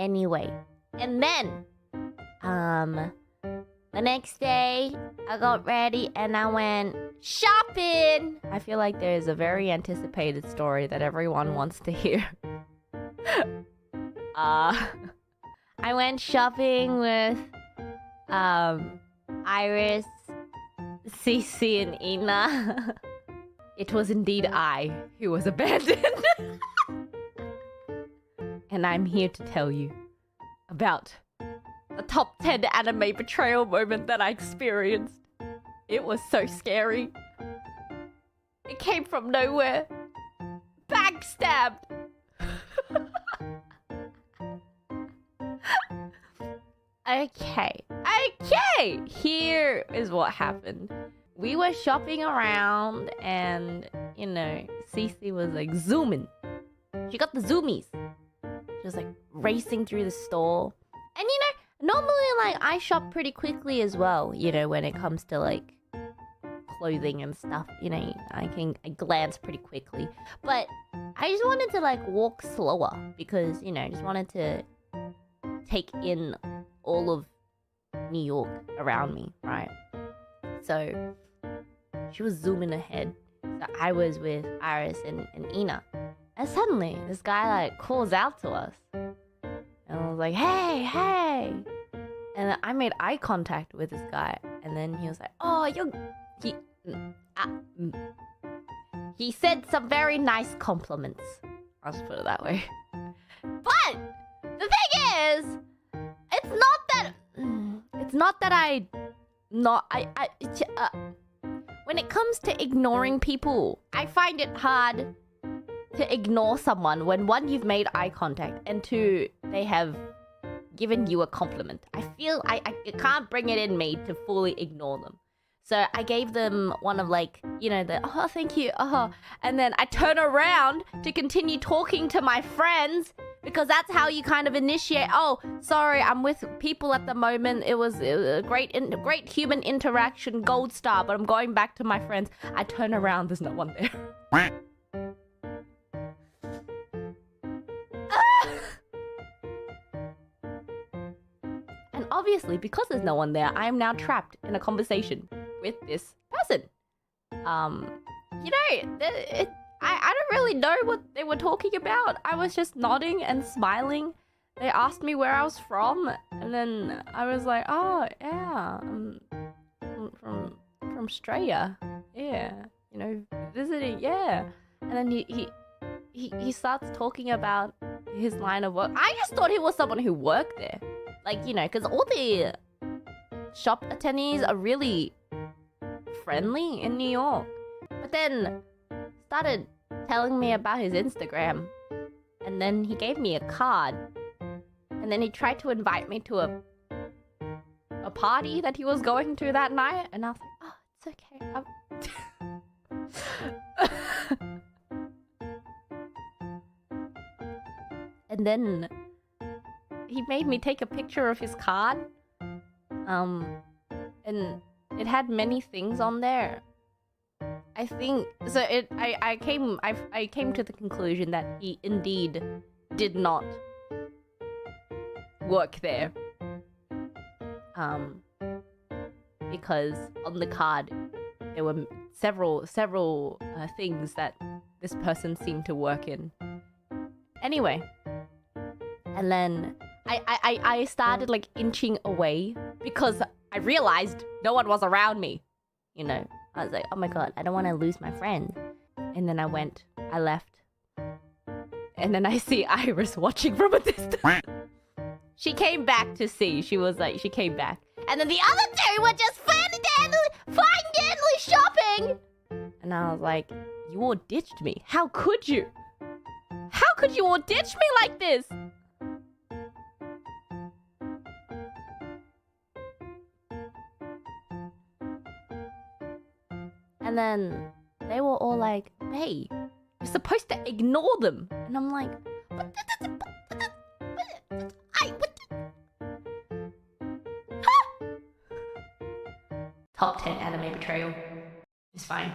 Anyway, and then, the next day, I got ready and I went shopping. I feel like there's a very anticipated story that everyone wants to hear. I went shopping with, Irys, Cecilia, and Ina. It was indeed I who was abandoned. And I'm here to tell you about the top 10 anime betrayal moment that I experienced. It was so scary. It came from nowhere. Backstabbed. Okay. Here is what happened. We were shopping around and, you know, Cece was like zooming. She got the zoomies. She was like racing through the store. And you know, normally like I shop pretty quickly as well, you know, when it comes to like clothing and stuff, you know, I glance pretty quickly. But I just wanted to like walk slower because, you know, I just wanted to take in all of New York around me, right? So she was zooming ahead. So I was with Irys and Ina. And suddenly this guy like calls out to us. And I was like, hey. And I made eye contact with this guy. And then he was like, oh, he said some very nice compliments. I'll just put it that way. But the thing is, it's not that when it comes to ignoring people, I find it hard to ignore someone when one, you've made eye contact, and two, they have given you a compliment. I feel I can't bring it in me to fully ignore them. So I gave them one of like, you know, the, oh, thank you, and then I turn around to continue talking to my friends because that's how you kind of initiate, oh, sorry, I'm with people at the moment. It was a great human interaction, gold star, but I'm going back to my friends. I turn around, there's no one there. And obviously, because there's no one there, I am now trapped in a conversation with this person. You know, I don't really know what they were talking about. I was just nodding and smiling. They asked me where I was from, and then I was like, oh, yeah, I'm from Australia. Yeah, you know, visiting, yeah. And then he starts talking about his line of work. I just thought he was someone who worked there. Like, you know, because all the shop attendees are really friendly in New York. But then started telling me about his Instagram. And then he gave me a card. And then he tried to invite me to a party that he was going to that night. And I was like, oh, it's okay. And then he made me take a picture of his card. And it had many things on there. I think so. I came to the conclusion that he indeed did not work there. Because on the card there were several things that this person seemed to work in. Anyway, and then I started like inching away because I realized no one was around me. You know, I was like, oh my god, I don't want to lose my friend. And then I left. And then I see Irys watching from a distance. She came back to see. She came back. And then the other two were just fine-dandy shopping. And I was like, you all ditched me. How could you? How could you all ditch me like this? And then they were all like, hey, you're supposed to ignore them. And I'm like, Top 10 anime betrayal. It's fine.